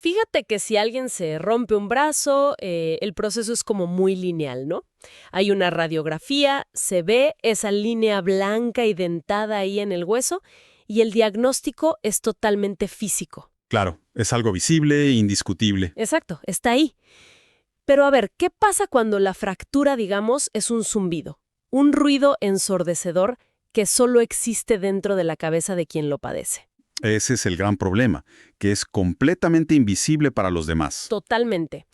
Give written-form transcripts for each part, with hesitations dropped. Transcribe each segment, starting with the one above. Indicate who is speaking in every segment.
Speaker 1: Fíjate que si alguien se rompe un brazo, el proceso es como muy lineal, ¿no? Hay una radiografía, se ve esa línea blanca y dentada ahí en el hueso y el diagnóstico es totalmente físico.
Speaker 2: Claro, es algo visible e indiscutible.
Speaker 1: Exacto, está ahí. Pero a ver, ¿qué pasa cuando la fractura, digamos, es un zumbido? Un ruido ensordecedor que solo existe dentro de la cabeza de quien lo padece.
Speaker 2: Ese es el gran problema, que es completamente invisible para los demás.
Speaker 1: Totalmente.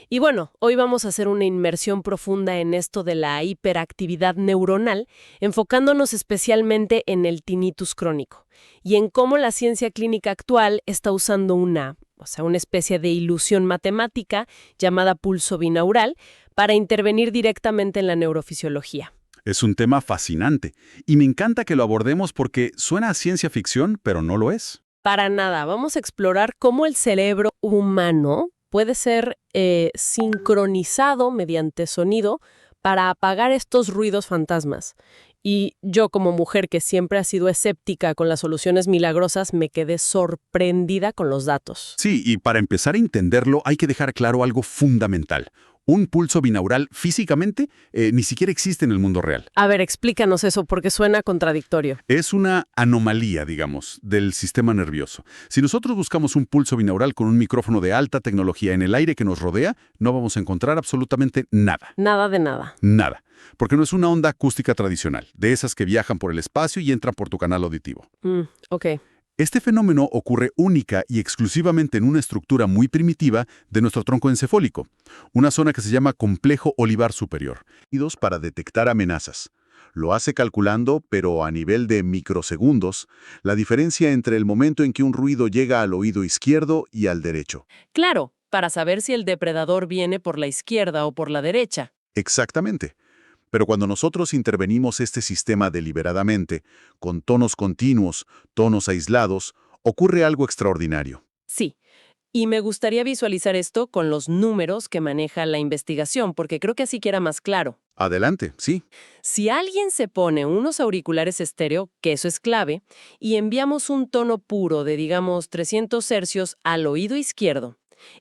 Speaker 1: Y bueno, hoy vamos a hacer una inmersión profunda en esto de la hiperactividad neuronal, enfocándonos especialmente en el tinnitus crónico y en cómo la ciencia clínica actual está usando una especie de ilusión matemática llamada pulso binaural para intervenir directamente en la neurofisiología.
Speaker 2: Es un tema fascinante, y me encanta que lo abordemos porque suena a ciencia ficción, pero no lo es.
Speaker 1: Para nada, vamos a explorar cómo el cerebro humano puede ser sincronizado mediante sonido para apagar estos ruidos fantasmas. Y yo, como mujer que siempre ha sido escéptica con las soluciones milagrosas, me quedé sorprendida con los datos.
Speaker 2: Sí, y para empezar a entenderlo hay que dejar claro algo fundamental. Un pulso binaural físicamente ni siquiera existe en el mundo real.
Speaker 1: A ver, explícanos eso porque suena contradictorio.
Speaker 2: Es una anomalía, digamos, del sistema nervioso. Si nosotros buscamos un pulso binaural con un micrófono de alta tecnología en el aire que nos rodea, no vamos a encontrar absolutamente nada.
Speaker 1: Nada de nada.
Speaker 2: Nada. Porque no es una onda acústica tradicional, de esas que viajan por el espacio y entran por tu canal auditivo.
Speaker 1: Ok.
Speaker 2: Este fenómeno ocurre única y exclusivamente en una estructura muy primitiva de nuestro tronco encefálico, una zona que se llama complejo olivar superior, y dos para detectar amenazas. Lo hace calculando, pero a nivel de microsegundos, la diferencia entre el momento en que un ruido llega al oído izquierdo y al derecho.
Speaker 1: Claro, para saber si el depredador viene por la izquierda o por la derecha.
Speaker 2: Exactamente. Pero cuando nosotros intervenimos este sistema deliberadamente, con tonos continuos, tonos aislados, ocurre algo extraordinario.
Speaker 1: Sí. Y me gustaría visualizar esto con los números que maneja la investigación, porque creo que así queda más claro.
Speaker 2: Adelante, sí.
Speaker 1: Si alguien se pone unos auriculares estéreo, que eso es clave, y enviamos un tono puro de, digamos, 300 hercios al oído izquierdo,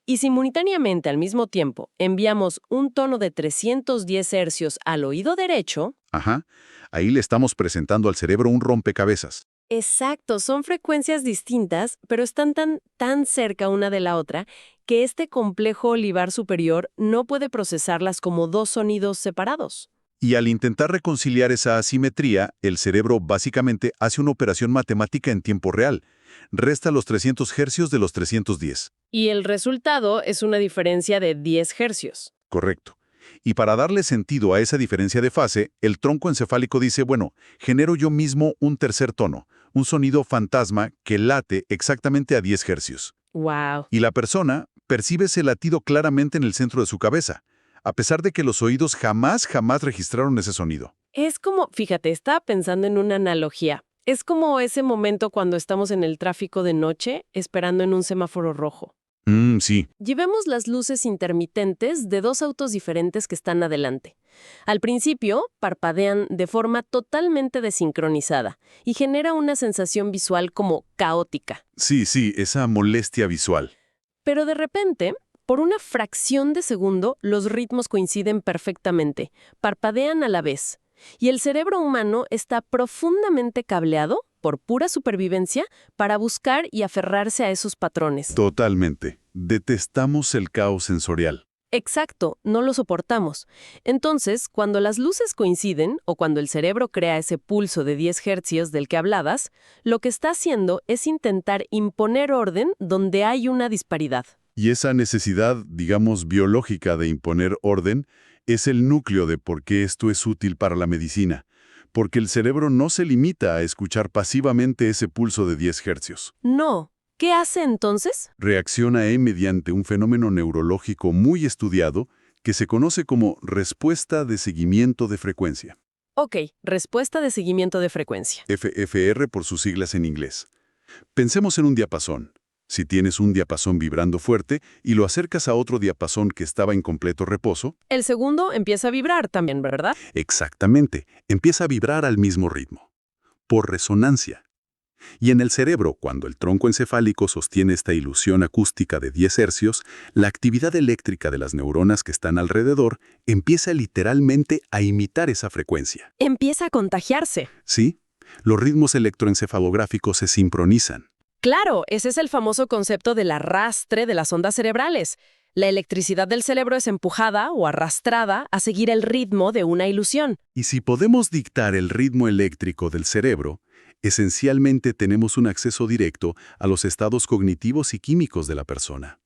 Speaker 1: y simultáneamente al mismo tiempo enviamos un tono de 310 hercios al oído derecho.
Speaker 2: Ajá. Ahí le estamos presentando al cerebro un rompecabezas.
Speaker 1: Exacto, son frecuencias distintas, pero están tan cerca una de la otra que este complejo olivar superior no puede procesarlas como dos sonidos separados.
Speaker 2: Y al intentar reconciliar esa asimetría, el cerebro básicamente hace una operación matemática en tiempo real. Resta los 300 hercios de los 310.
Speaker 1: Y el resultado es una diferencia de 10 hercios.
Speaker 2: Correcto. Y para darle sentido a esa diferencia de fase, el tronco encefálico dice, bueno, genero yo mismo un tercer tono, un sonido fantasma que late exactamente a 10 hercios.
Speaker 1: ¡Wow!
Speaker 2: Y la persona percibe ese latido claramente en el centro de su cabeza, a pesar de que los oídos jamás registraron ese sonido.
Speaker 1: Es como, fíjate, estaba pensando en una analogía. Es como ese momento cuando estamos en el tráfico de noche esperando en un semáforo rojo.
Speaker 2: Sí.
Speaker 1: Llevemos las luces intermitentes de dos autos diferentes que están adelante. Al principio, parpadean de forma totalmente desincronizada y genera una sensación visual como caótica.
Speaker 2: Sí, esa molestia visual.
Speaker 1: Pero de repente, por una fracción de segundo, los ritmos coinciden perfectamente, parpadean a la vez. Y el cerebro humano está profundamente cableado, por pura supervivencia, para buscar y aferrarse a esos patrones.
Speaker 2: Totalmente. Detestamos el caos sensorial.
Speaker 1: Exacto, no lo soportamos. Entonces, cuando las luces coinciden, o cuando el cerebro crea ese pulso de 10 hercios del que hablabas, lo que está haciendo es intentar imponer orden donde hay una disparidad.
Speaker 2: Y esa necesidad, digamos, biológica de imponer orden, es el núcleo de por qué esto es útil para la medicina. Porque el cerebro no se limita a escuchar pasivamente ese pulso de 10 hercios.
Speaker 1: No. ¿Qué hace entonces?
Speaker 2: Reacciona mediante un fenómeno neurológico muy estudiado que se conoce como respuesta de seguimiento de frecuencia.
Speaker 1: Ok, respuesta de seguimiento de frecuencia.
Speaker 2: FFR por sus siglas en inglés. Pensemos en un diapasón. Si tienes un diapasón vibrando fuerte y lo acercas a otro diapasón que estaba en completo reposo,
Speaker 1: El segundo empieza a vibrar también, ¿verdad?
Speaker 2: exactamente, empieza a vibrar al mismo ritmo. Por resonancia. Y en el cerebro, cuando el tronco encefálico sostiene esta ilusión acústica de 10 hercios, la actividad eléctrica de las neuronas que están alrededor empieza literalmente a imitar esa frecuencia.
Speaker 1: Empieza a contagiarse.
Speaker 2: ¿Sí? Los ritmos electroencefalográficos se sincronizan.
Speaker 1: Claro, ese es el famoso concepto del arrastre de las ondas cerebrales. La electricidad del cerebro es empujada o arrastrada a seguir el ritmo de una ilusión.
Speaker 2: Y si podemos dictar el ritmo eléctrico del cerebro, esencialmente tenemos un acceso directo a los estados cognitivos y químicos de la persona.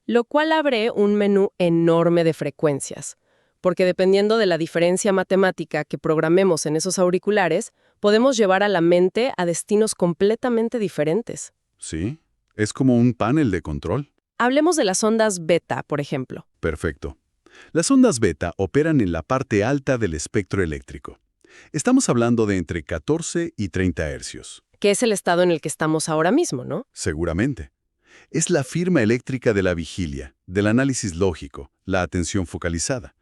Speaker 1: Lo cual abre un menú enorme de frecuencias, porque dependiendo de la diferencia matemática que programemos en esos auriculares, podemos llevar a la mente a destinos completamente diferentes.
Speaker 2: ¿Sí? Es como un panel de control.
Speaker 1: Hablemos de las ondas beta, por ejemplo.
Speaker 2: Perfecto. Las ondas beta operan en la parte alta del espectro eléctrico. Estamos hablando de entre 14 y 30 hercios.
Speaker 1: Que es el estado en el que estamos ahora mismo, ¿no?
Speaker 2: Seguramente. Es la firma eléctrica de la vigilia, del análisis lógico, la atención focalizada.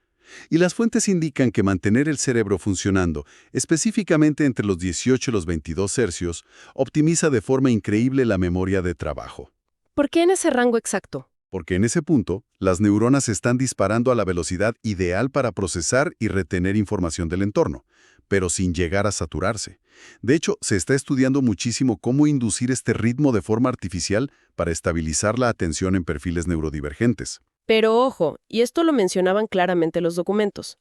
Speaker 2: Y las fuentes indican que mantener el cerebro funcionando, específicamente entre los 18 y los 22 hercios, optimiza de forma increíble la memoria de trabajo.
Speaker 1: ¿Por qué en ese rango exacto?
Speaker 2: Porque en ese punto, las neuronas están disparando a la velocidad ideal para procesar y retener información del entorno, pero sin llegar a saturarse. De hecho, se está estudiando muchísimo cómo inducir este ritmo de forma artificial para estabilizar la atención en perfiles neurodivergentes.
Speaker 1: Pero ojo, y esto lo mencionaban claramente los documentos,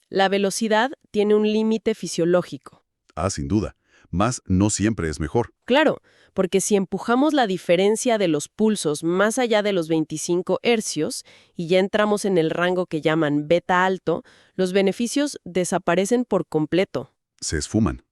Speaker 1: la velocidad tiene un límite fisiológico.
Speaker 2: Ah, sin duda. Más no siempre es mejor.
Speaker 1: Claro, porque si empujamos la diferencia de los pulsos más allá de los 25 hercios y ya entramos en el rango que llaman beta alto, los beneficios desaparecen por completo.
Speaker 2: Se esfuman.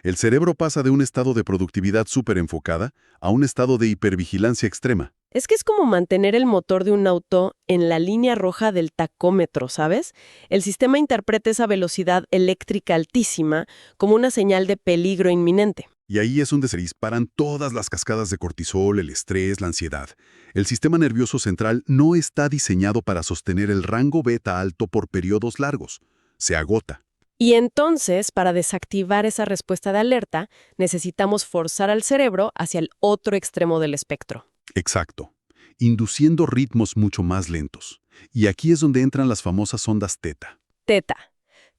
Speaker 2: El cerebro pasa de un estado de productividad súper enfocada a un estado de hipervigilancia extrema.
Speaker 1: Es que es como mantener el motor de un auto en la línea roja del tacómetro, ¿sabes? El sistema interpreta esa velocidad eléctrica altísima como una señal de peligro inminente.
Speaker 2: Y ahí es donde se disparan todas las cascadas de cortisol, el estrés, la ansiedad. El sistema nervioso central no está diseñado para sostener el rango beta alto por periodos largos. Se agota.
Speaker 1: Y entonces, para desactivar esa respuesta de alerta, necesitamos forzar al cerebro hacia el otro extremo del espectro.
Speaker 2: Exacto. Induciendo ritmos mucho más lentos. Y aquí es donde entran las famosas ondas teta.
Speaker 1: Teta,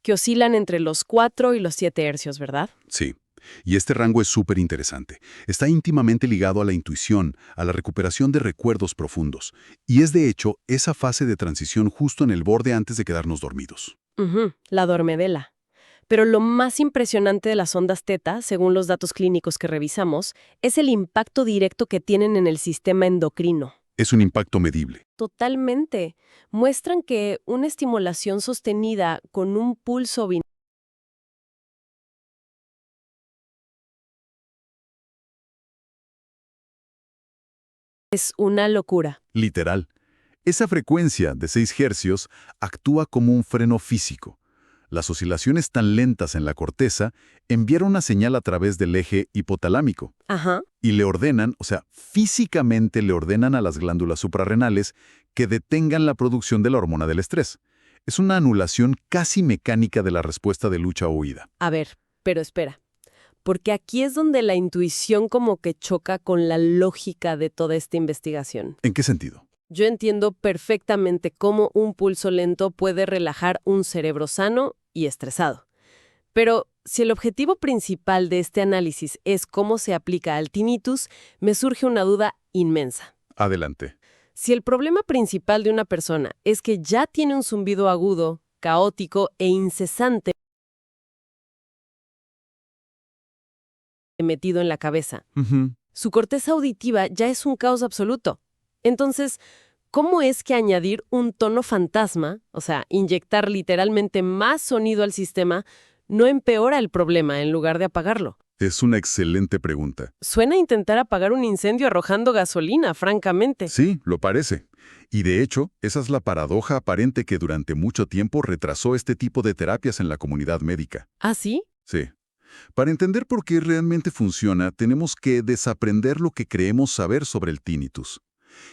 Speaker 1: que oscilan entre los 4 y los 7 hercios, ¿verdad?
Speaker 2: Sí. Y este rango es súper interesante. Está íntimamente ligado a la intuición, a la recuperación de recuerdos profundos. Y es de hecho esa fase de transición justo en el borde antes de quedarnos dormidos.
Speaker 1: La dormedela. Pero lo más impresionante de las ondas teta, según los datos clínicos que revisamos, es el impacto directo que tienen en el sistema endocrino.
Speaker 2: Es un impacto medible.
Speaker 1: Totalmente. Muestran que una estimulación sostenida con un pulso es una locura.
Speaker 2: Literal. Esa frecuencia de 6 hercios actúa como un freno físico. Las oscilaciones tan lentas en la corteza envían una señal a través del eje hipotalámico
Speaker 1: Ajá.
Speaker 2: y le ordenan, o sea, físicamente le ordenan a las glándulas suprarrenales que detengan la producción de la hormona del estrés. Es una anulación casi mecánica de la respuesta de lucha o huida.
Speaker 1: A ver, pero espera. Porque aquí es donde la intuición como que choca con la lógica de toda esta investigación.
Speaker 2: ¿En qué sentido?
Speaker 1: Yo entiendo perfectamente cómo un pulso lento puede relajar un cerebro sano y estresado. Pero si el objetivo principal de este análisis es cómo se aplica al tinnitus, me surge una duda inmensa.
Speaker 2: Adelante.
Speaker 1: Si el problema principal de una persona es que ya tiene un zumbido agudo, caótico e incesante metido en la cabeza, su corteza auditiva ya es un caos absoluto. Entonces, ¿cómo es que añadir un tono fantasma, o sea, inyectar literalmente más sonido al sistema, no empeora el problema en lugar de apagarlo?
Speaker 2: Es una excelente pregunta.
Speaker 1: Suena a intentar apagar un incendio arrojando gasolina, francamente.
Speaker 2: Sí, lo parece. Y de hecho, esa es la paradoja aparente que durante mucho tiempo retrasó este tipo de terapias en la comunidad médica.
Speaker 1: ¿Ah, sí?
Speaker 2: Sí. Para entender por qué realmente funciona, tenemos que desaprender lo que creemos saber sobre el tinnitus.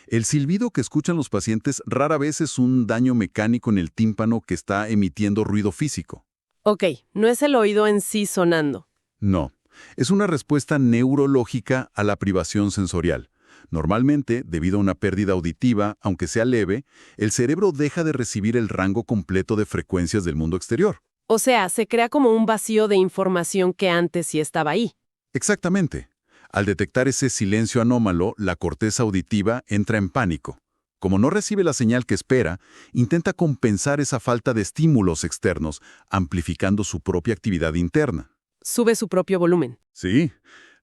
Speaker 2: El silbido que escuchan los pacientes rara vez es un daño mecánico en el tímpano que está emitiendo ruido físico.
Speaker 1: Ok, no es el oído en sí sonando.
Speaker 2: No. Es una respuesta neurológica a la privación sensorial. Normalmente, debido a una pérdida auditiva, aunque sea leve, el cerebro deja de recibir el rango completo de frecuencias del mundo exterior.
Speaker 1: O sea, se crea como un vacío de información que antes sí estaba ahí.
Speaker 2: Exactamente. Al detectar ese silencio anómalo, la corteza auditiva entra en pánico. Como no recibe la señal que espera, intenta compensar esa falta de estímulos externos, amplificando su propia actividad interna.
Speaker 1: Sube su propio volumen.
Speaker 2: Sí,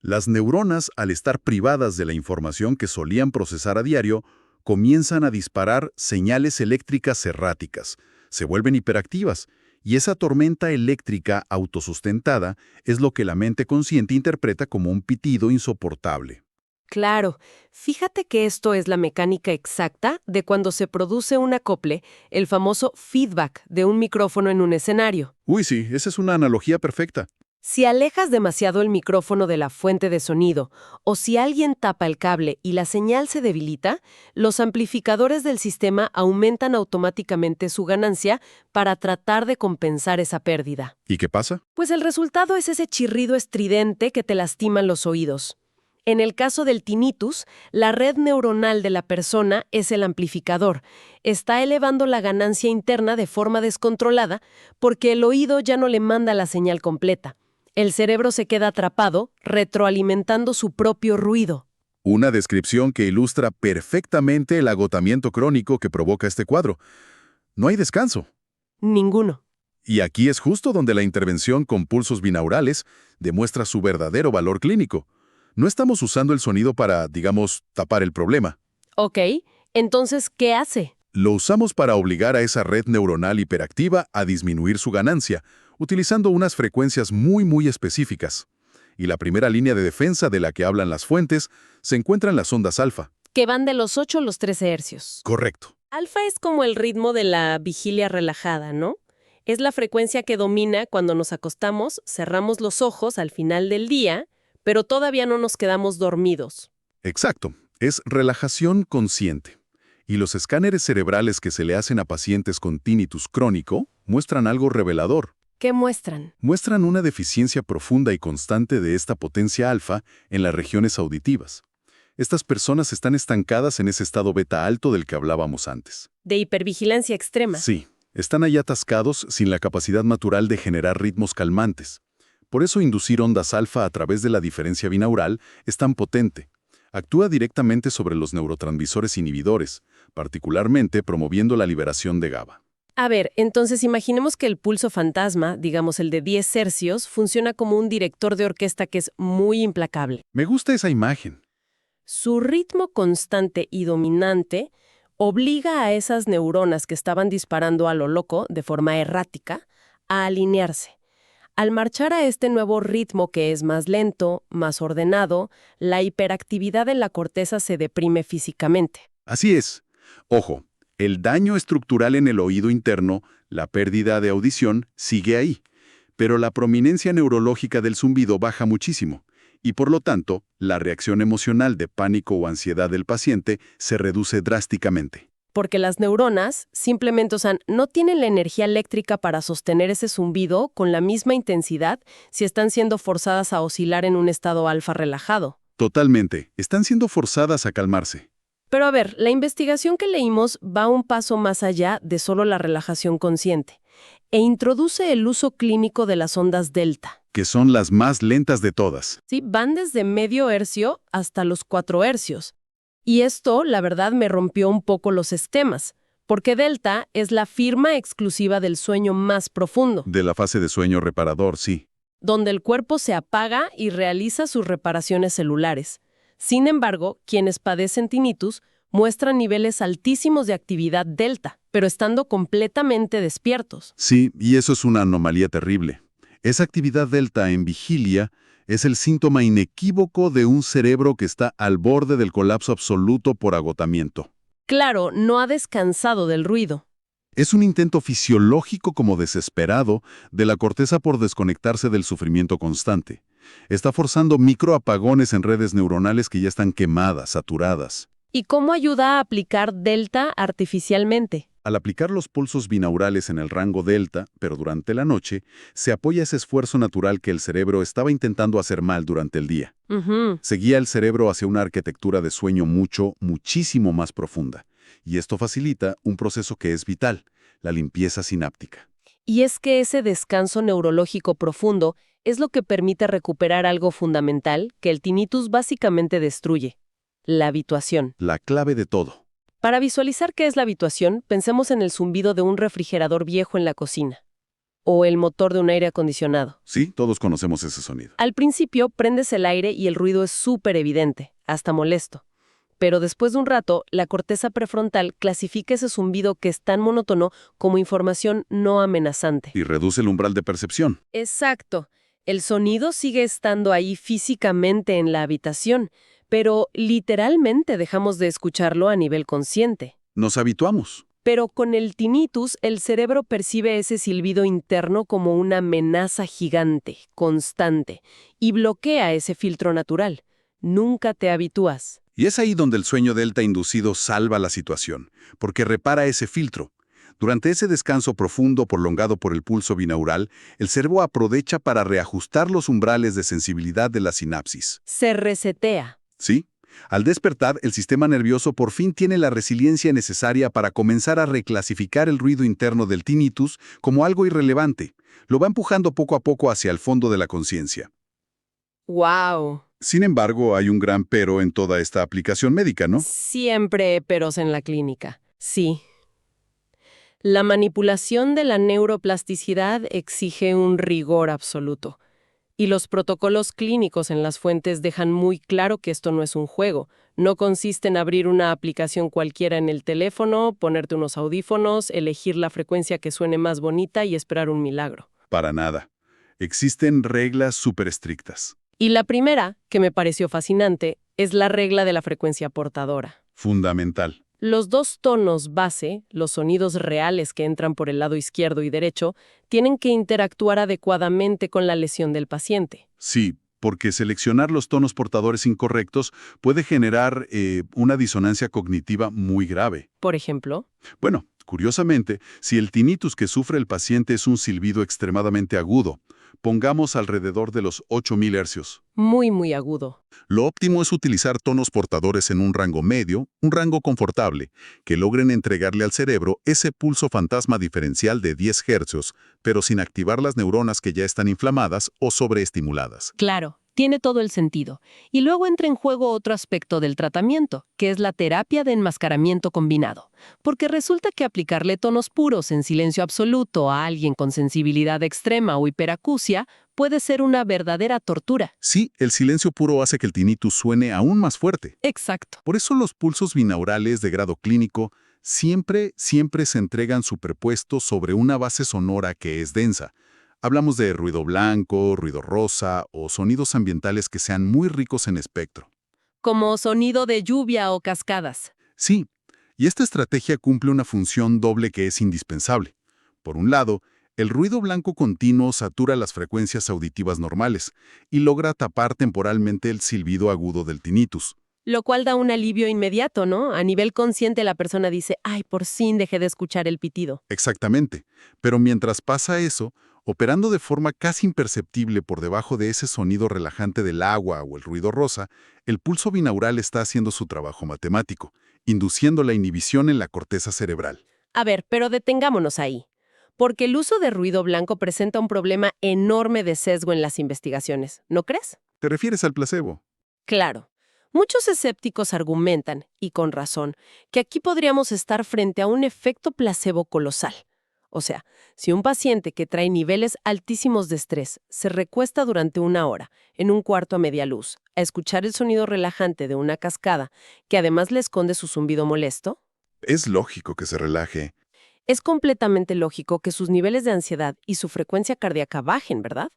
Speaker 2: las neuronas, al estar privadas de la información que solían procesar a diario, comienzan a disparar señales eléctricas erráticas, se vuelven hiperactivas, y esa tormenta eléctrica autosustentada es lo que la mente consciente interpreta como un pitido insoportable.
Speaker 1: Claro, fíjate que esto es la mecánica exacta de cuando se produce un acople, el famoso feedback de un micrófono en un escenario.
Speaker 2: Uy, sí, esa es una analogía perfecta.
Speaker 1: Si alejas demasiado el micrófono de la fuente de sonido o si alguien tapa el cable y la señal se debilita, los amplificadores del sistema aumentan automáticamente su ganancia para tratar de compensar esa pérdida.
Speaker 2: ¿Y qué pasa?
Speaker 1: Pues el resultado es ese chirrido estridente que te lastima los oídos. En el caso del tinnitus, la red neuronal de la persona es el amplificador. Está elevando la ganancia interna de forma descontrolada porque el oído ya no le manda la señal completa. El cerebro se queda atrapado, retroalimentando su propio ruido.
Speaker 2: Una descripción que ilustra perfectamente el agotamiento crónico que provoca este cuadro. No hay descanso.
Speaker 1: Ninguno.
Speaker 2: Y aquí es justo donde la intervención con pulsos binaurales demuestra su verdadero valor clínico. No estamos usando el sonido para, digamos, tapar el problema.
Speaker 1: Ok, entonces, ¿qué hace?
Speaker 2: Lo usamos para obligar a esa red neuronal hiperactiva a disminuir su ganancia, utilizando unas frecuencias muy específicas. Y la primera línea de defensa de la que hablan las fuentes se encuentra en las ondas alfa.
Speaker 1: Que van de los 8 a los 13 hercios.
Speaker 2: Correcto.
Speaker 1: Alfa es como el ritmo de la vigilia relajada, ¿no? Es la frecuencia que domina cuando nos acostamos, cerramos los ojos al final del día, pero todavía no nos quedamos dormidos.
Speaker 2: Exacto. Es relajación consciente. Y los escáneres cerebrales que se le hacen a pacientes con tinnitus crónico muestran algo revelador.
Speaker 1: ¿Qué muestran?
Speaker 2: Muestran una deficiencia profunda y constante de esta potencia alfa en las regiones auditivas. Estas personas están estancadas en ese estado beta alto del que hablábamos antes.
Speaker 1: De hipervigilancia extrema.
Speaker 2: Sí, están ahí atascados sin la capacidad natural de generar ritmos calmantes. Por eso inducir ondas alfa a través de la diferencia binaural es tan potente. Actúa directamente sobre los neurotransmisores inhibidores, particularmente promoviendo la liberación de GABA.
Speaker 1: A ver, entonces imaginemos que el pulso fantasma, digamos el de 10 hercios, funciona como un director de orquesta que es muy implacable.
Speaker 2: Me gusta esa imagen.
Speaker 1: Su ritmo constante y dominante obliga a esas neuronas que estaban disparando a lo loco, de forma errática, a alinearse. Al marchar a este nuevo ritmo que es más lento, más ordenado, la hiperactividad en la corteza se deprime físicamente.
Speaker 2: Así es. Ojo, el daño estructural en el oído interno, la pérdida de audición, sigue ahí. Pero la prominencia neurológica del zumbido baja muchísimo. Y por lo tanto, la reacción emocional de pánico o ansiedad del paciente se reduce drásticamente.
Speaker 1: Porque las neuronas simplemente, no tienen la energía eléctrica para sostener ese zumbido con la misma intensidad si están siendo forzadas a oscilar en un estado alfa relajado.
Speaker 2: Totalmente. Están siendo forzadas a calmarse.
Speaker 1: Pero a ver, la investigación que leímos va un paso más allá de solo la relajación consciente e introduce el uso clínico de las ondas delta.
Speaker 2: Que son las más lentas de todas.
Speaker 1: Sí, van desde medio hercio hasta los 4 hercios. Y esto, la verdad, me rompió un poco los esquemas, porque delta es la firma exclusiva del sueño más profundo.
Speaker 2: De la fase de sueño reparador, sí.
Speaker 1: Donde el cuerpo se apaga y realiza sus reparaciones celulares. Sin embargo, quienes padecen tinnitus muestran niveles altísimos de actividad delta, pero estando completamente despiertos.
Speaker 2: Sí, y eso es una anomalía terrible. Esa actividad delta en vigilia es el síntoma inequívoco de un cerebro que está al borde del colapso absoluto por agotamiento.
Speaker 1: Claro, no ha descansado del ruido.
Speaker 2: Es un intento fisiológico como desesperado de la corteza por desconectarse del sufrimiento constante. Está forzando microapagones en redes neuronales que ya están quemadas, saturadas.
Speaker 1: ¿Y cómo ayuda a aplicar delta artificialmente?
Speaker 2: Al aplicar los pulsos binaurales en el rango delta, pero durante la noche, se apoya ese esfuerzo natural que el cerebro estaba intentando hacer mal durante el día.
Speaker 1: Ujú.
Speaker 2: Se guía el cerebro hacia una arquitectura de sueño muchísimo más profunda. Y esto facilita un proceso que es vital, la limpieza sináptica.
Speaker 1: Y es que ese descanso neurológico profundo es lo que permite recuperar algo fundamental que el tinnitus básicamente destruye: la habituación.
Speaker 2: La clave de todo.
Speaker 1: Para visualizar qué es la habituación, pensemos en el zumbido de un refrigerador viejo en la cocina, o el motor de un aire acondicionado.
Speaker 2: Sí, todos conocemos ese sonido.
Speaker 1: Al principio prendes el aire y el ruido es súper evidente, hasta molesto. Pero después de un rato, la corteza prefrontal clasifica ese zumbido que es tan monótono como información no amenazante.
Speaker 2: Y reduce el umbral de percepción.
Speaker 1: Exacto. El sonido sigue estando ahí físicamente en la habitación, pero literalmente dejamos de escucharlo a nivel consciente.
Speaker 2: Nos habituamos.
Speaker 1: Pero con el tinnitus, el cerebro percibe ese silbido interno como una amenaza gigante, constante, y bloquea ese filtro natural. Nunca te habitúas.
Speaker 2: Y es ahí donde el sueño delta inducido salva la situación, porque repara ese filtro. Durante ese descanso profundo prolongado por el pulso binaural, el cerebro aprovecha para reajustar los umbrales de sensibilidad de la sinapsis.
Speaker 1: Se resetea.
Speaker 2: ¿Sí? Al despertar, el sistema nervioso por fin tiene la resiliencia necesaria para comenzar a reclasificar el ruido interno del tinnitus como algo irrelevante. Lo va empujando poco a poco hacia el fondo de la conciencia.
Speaker 1: ¡Wow!
Speaker 2: Sin embargo, hay un gran pero en toda esta aplicación médica, ¿no?
Speaker 1: Siempre peros en la clínica. Sí. La manipulación de la neuroplasticidad exige un rigor absoluto. Y los protocolos clínicos en las fuentes dejan muy claro que esto no es un juego. No consiste en abrir una aplicación cualquiera en el teléfono, ponerte unos audífonos, elegir la frecuencia que suene más bonita y esperar un milagro.
Speaker 2: Para nada. Existen reglas súper estrictas.
Speaker 1: Y la primera, que me pareció fascinante, es la regla de la frecuencia portadora.
Speaker 2: Fundamental.
Speaker 1: Los dos tonos base, los sonidos reales que entran por el lado izquierdo y derecho, tienen que interactuar adecuadamente con la lesión del paciente.
Speaker 2: Sí, porque seleccionar los tonos portadores incorrectos puede generar una disonancia cognitiva muy grave.
Speaker 1: Por ejemplo,
Speaker 2: Bueno, curiosamente, si el tinnitus que sufre el paciente es un silbido extremadamente agudo, pongamos alrededor de los 8000 hercios.
Speaker 1: muy agudo.
Speaker 2: Lo óptimo es utilizar tonos portadores en un rango medio, un rango confortable, que logren entregarle al cerebro ese pulso fantasma diferencial de 10 hercios, pero sin activar las neuronas que ya están inflamadas o sobreestimuladas.
Speaker 1: Claro, tiene todo el sentido. Y luego entra en juego otro aspecto del tratamiento, que es la terapia de enmascaramiento combinado. Porque resulta que aplicarle tonos puros en silencio absoluto a alguien con sensibilidad extrema o hiperacusia puede ser una verdadera tortura.
Speaker 2: Sí, el silencio puro hace que el tinnitus suene aún más fuerte.
Speaker 1: Exacto.
Speaker 2: Por eso los pulsos binaurales de grado clínico siempre se entregan superpuestos sobre una base sonora que es densa. Hablamos de ruido blanco, ruido rosa o sonidos ambientales que sean muy ricos en espectro.
Speaker 1: Como sonido de lluvia o cascadas.
Speaker 2: Sí, y esta estrategia cumple una función doble que es indispensable. Por un lado, el ruido blanco continuo satura las frecuencias auditivas normales y logra tapar temporalmente el silbido agudo del tinnitus.
Speaker 1: Lo cual da un alivio inmediato, ¿no? A nivel consciente la persona dice, ay, por fin dejé de escuchar el pitido.
Speaker 2: Exactamente, pero mientras pasa eso, operando de forma casi imperceptible por debajo de ese sonido relajante del agua o el ruido rosa, el pulso binaural está haciendo su trabajo matemático, induciendo la inhibición en la corteza cerebral.
Speaker 1: A ver, pero detengámonos ahí. Porque el uso de ruido blanco presenta un problema enorme de sesgo en las investigaciones, ¿no crees?
Speaker 2: ¿Te refieres al placebo?
Speaker 1: Claro. Muchos escépticos argumentan, y con razón, que aquí podríamos estar frente a un efecto placebo colosal. O sea, si un paciente que trae niveles altísimos de estrés se recuesta durante una hora, en un cuarto a media luz, a escuchar el sonido relajante de una cascada, que además le esconde su zumbido molesto,
Speaker 2: Es lógico que se relaje.
Speaker 1: es completamente lógico que sus niveles de ansiedad y su frecuencia cardíaca bajen, ¿verdad?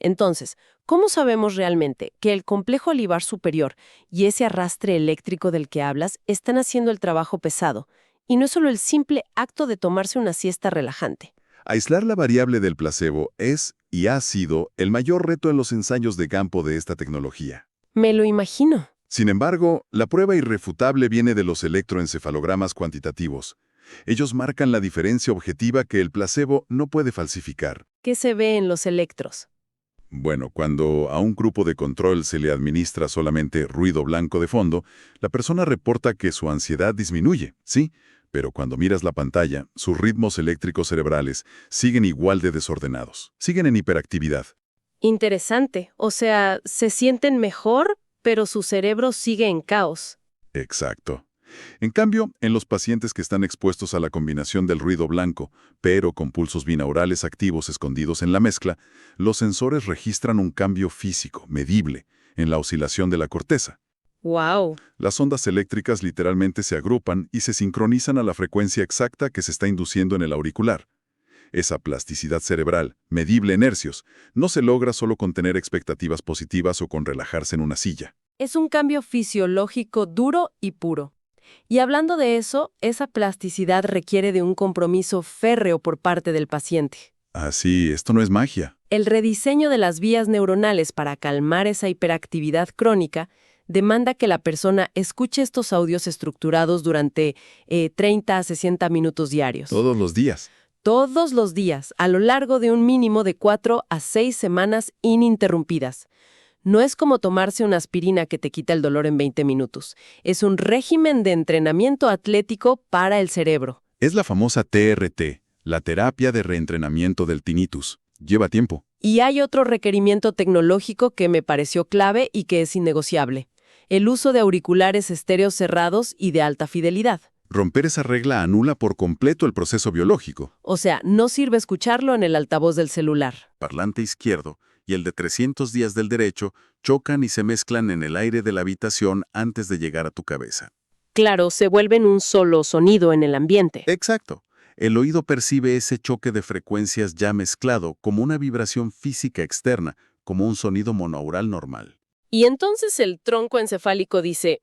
Speaker 1: Entonces, ¿cómo sabemos realmente que el complejo olivar superior y ese arrastre eléctrico del que hablas están haciendo el trabajo pesado, y no es solo el simple acto de tomarse una siesta relajante?
Speaker 2: Aislar la variable del placebo es y ha sido el mayor reto en los ensayos de campo de esta tecnología.
Speaker 1: Me lo imagino.
Speaker 2: Sin embargo, la prueba irrefutable viene de los electroencefalogramas cuantitativos. Ellos marcan la diferencia objetiva que el placebo no puede falsificar.
Speaker 1: ¿Qué se ve en los electros?
Speaker 2: Bueno, cuando a un grupo de control se le administra solamente ruido blanco de fondo, la persona reporta que su ansiedad disminuye, sí, pero cuando miras la pantalla, sus ritmos eléctricos cerebrales siguen igual de desordenados, siguen en hiperactividad.
Speaker 1: Interesante. O sea, se sienten mejor, pero su cerebro sigue en caos.
Speaker 2: Exacto. En cambio, en los pacientes que están expuestos a la combinación del ruido blanco, pero con pulsos binaurales activos escondidos en la mezcla, los sensores registran un cambio físico, medible, en la oscilación de la corteza.
Speaker 1: ¡Wow!
Speaker 2: Las ondas eléctricas literalmente se agrupan y se sincronizan a la frecuencia exacta que se está induciendo en el auricular. Esa plasticidad cerebral, medible en hercios, no se logra solo con tener expectativas positivas o con relajarse en una silla.
Speaker 1: Es un cambio fisiológico duro y puro. Y hablando de eso, esa plasticidad requiere de un compromiso férreo por parte del paciente.
Speaker 2: Así, esto no es magia.
Speaker 1: El rediseño de las vías neuronales para calmar esa hiperactividad crónica demanda que la persona escuche estos audios estructurados durante 30 a 60 minutos diarios.
Speaker 2: Todos los días.
Speaker 1: Todos los días, a lo largo de un mínimo de 4 a 6 semanas ininterrumpidas. No es como tomarse una aspirina que te quita el dolor en 20 minutos. Es un régimen de entrenamiento atlético para el cerebro.
Speaker 2: Es la famosa TRT, la terapia de reentrenamiento del tinnitus. Lleva tiempo.
Speaker 1: Y hay otro requerimiento tecnológico que me pareció clave y que es innegociable. El uso de auriculares estéreos cerrados y de alta fidelidad.
Speaker 2: Romper esa regla anula por completo el proceso biológico.
Speaker 1: O sea, no sirve escucharlo en el altavoz del celular.
Speaker 2: Parlante izquierdo y el de 300 días del derecho chocan y se mezclan en el aire de la habitación antes de llegar a tu cabeza.
Speaker 1: Claro, se vuelven un solo sonido en el ambiente.
Speaker 2: Exacto. El oído percibe ese choque de frecuencias ya mezclado como una vibración física externa, como un sonido monaural normal.
Speaker 1: Y entonces el tronco encefálico dice,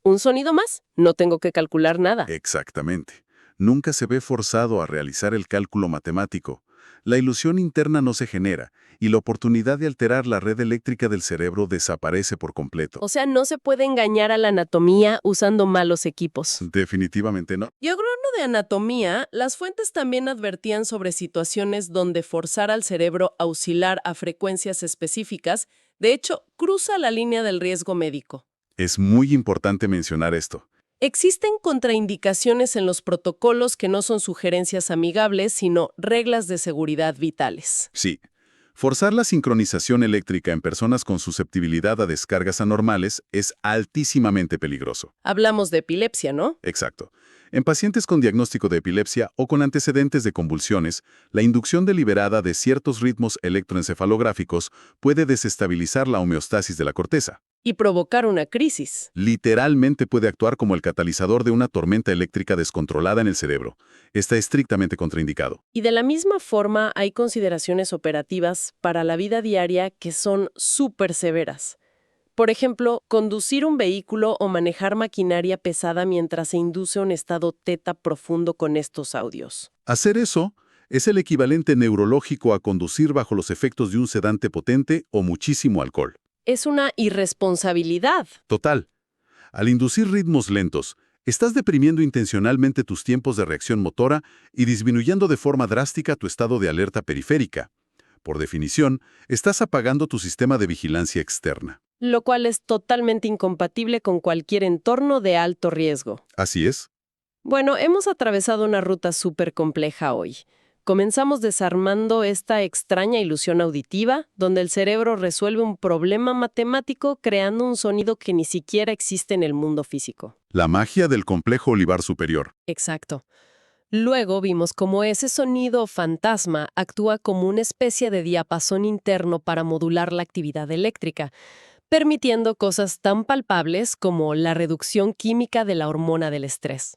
Speaker 1: un sonido más, no tengo que calcular nada.
Speaker 2: Exactamente. Nunca se ve forzado a realizar el cálculo matemático. La ilusión interna no se genera y la oportunidad de alterar la red eléctrica del cerebro desaparece por completo.
Speaker 1: O sea, no se puede engañar a la anatomía usando malos equipos.
Speaker 2: Definitivamente no.
Speaker 1: Y hablando de anatomía, las fuentes también advertían sobre situaciones donde forzar al cerebro a oscilar a frecuencias específicas, de hecho, cruza la línea del riesgo médico.
Speaker 2: Es muy importante mencionar esto.
Speaker 1: Existen contraindicaciones en los protocolos que no son sugerencias amigables, sino reglas de seguridad vitales.
Speaker 2: Sí. Forzar la sincronización eléctrica en personas con susceptibilidad a descargas anormales es altísimamente peligroso.
Speaker 1: Hablamos de epilepsia, ¿no?
Speaker 2: Exacto. En pacientes con diagnóstico de epilepsia o con antecedentes de convulsiones, la inducción deliberada de ciertos ritmos electroencefalográficos puede desestabilizar la homeostasis de la corteza.
Speaker 1: Y provocar una crisis.
Speaker 2: Literalmente puede actuar como el catalizador de una tormenta eléctrica descontrolada en el cerebro. Está estrictamente contraindicado.
Speaker 1: Y de la misma forma hay consideraciones operativas para la vida diaria que son súper severas. Por ejemplo, conducir un vehículo o manejar maquinaria pesada mientras se induce un estado teta profundo con estos audios.
Speaker 2: Hacer eso es el equivalente neurológico a conducir bajo los efectos de un sedante potente o muchísimo alcohol.
Speaker 1: Es una irresponsabilidad.
Speaker 2: Total. Al inducir ritmos lentos, estás deprimiendo intencionalmente tus tiempos de reacción motora y disminuyendo de forma drástica tu estado de alerta periférica. Por definición, estás apagando tu sistema de vigilancia externa.
Speaker 1: Lo cual es totalmente incompatible con cualquier entorno de alto riesgo.
Speaker 2: Así es.
Speaker 1: Bueno, hemos atravesado una ruta súper compleja hoy. Comenzamos desarmando esta extraña ilusión auditiva, donde el cerebro resuelve un problema matemático creando un sonido que ni siquiera existe en el mundo físico.
Speaker 2: La magia del complejo olivar superior.
Speaker 1: Exacto. Luego vimos cómo ese sonido fantasma actúa como una especie de diapasón interno para modular la actividad eléctrica, permitiendo cosas tan palpables como la reducción química de la hormona del estrés.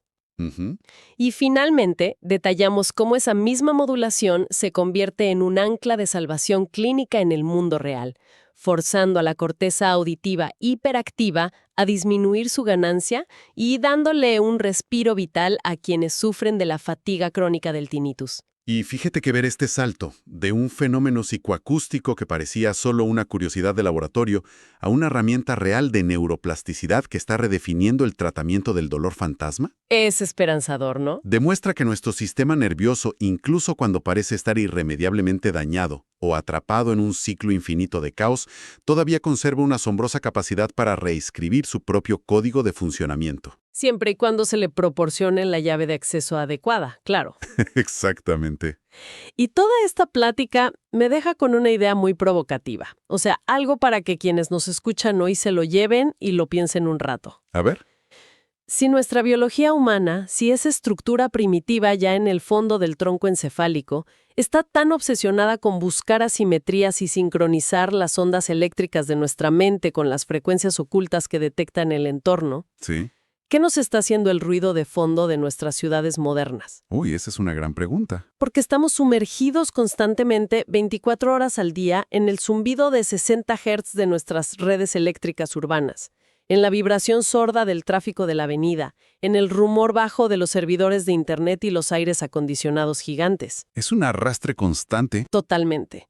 Speaker 1: Y finalmente, detallamos cómo esa misma modulación se convierte en un ancla de salvación clínica en el mundo real, forzando a la corteza auditiva hiperactiva a disminuir su ganancia y dándole un respiro vital a quienes sufren de la fatiga crónica del tinnitus.
Speaker 2: Y fíjate que ver este salto de un fenómeno psicoacústico que parecía solo una curiosidad de laboratorio a una herramienta real de neuroplasticidad que está redefiniendo el tratamiento del dolor fantasma,
Speaker 1: Es esperanzador, ¿no?
Speaker 2: demuestra que nuestro sistema nervioso, incluso cuando parece estar irremediablemente dañado o atrapado en un ciclo infinito de caos, todavía conserva una asombrosa capacidad para reescribir su propio código de funcionamiento.
Speaker 1: Siempre y cuando se le proporcione la llave de acceso adecuada, claro.
Speaker 2: Exactamente.
Speaker 1: Y toda esta plática me deja con una idea muy provocativa. O sea, algo para que quienes nos escuchan hoy se lo lleven y lo piensen un rato.
Speaker 2: A ver.
Speaker 1: Si nuestra biología humana, si esa estructura primitiva ya en el fondo del tronco encefálico, está tan obsesionada con buscar asimetrías y sincronizar las ondas eléctricas de nuestra mente con las frecuencias ocultas que detecta en el entorno,
Speaker 2: Sí.
Speaker 1: ¿qué nos está haciendo el ruido de fondo de nuestras ciudades modernas?
Speaker 2: Uy, esa es una gran pregunta.
Speaker 1: Porque estamos sumergidos constantemente 24 horas al día en el zumbido de 60 Hz de nuestras redes eléctricas urbanas, en la vibración sorda del tráfico de la avenida, en el rumor bajo de los servidores de Internet y los aires acondicionados gigantes.
Speaker 2: Es un arrastre constante.
Speaker 1: Totalmente.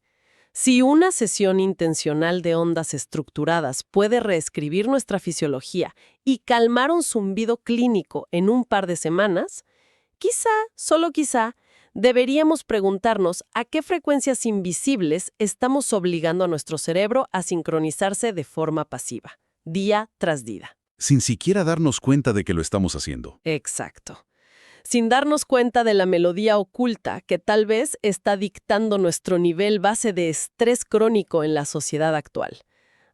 Speaker 1: Si una sesión intencional de ondas estructuradas puede reescribir nuestra fisiología y calmar un zumbido clínico en un par de semanas, quizá, solo quizá, deberíamos preguntarnos a qué frecuencias invisibles estamos obligando a nuestro cerebro a sincronizarse de forma pasiva, día tras día.
Speaker 2: Sin siquiera darnos cuenta de que lo estamos haciendo.
Speaker 1: Exacto. Sin darnos cuenta de la melodía oculta que tal vez está dictando nuestro nivel base de estrés crónico en la sociedad actual.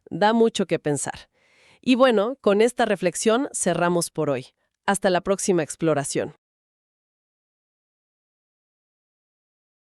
Speaker 1: Da mucho que pensar. Y bueno, con esta reflexión cerramos por hoy. Hasta la próxima exploración.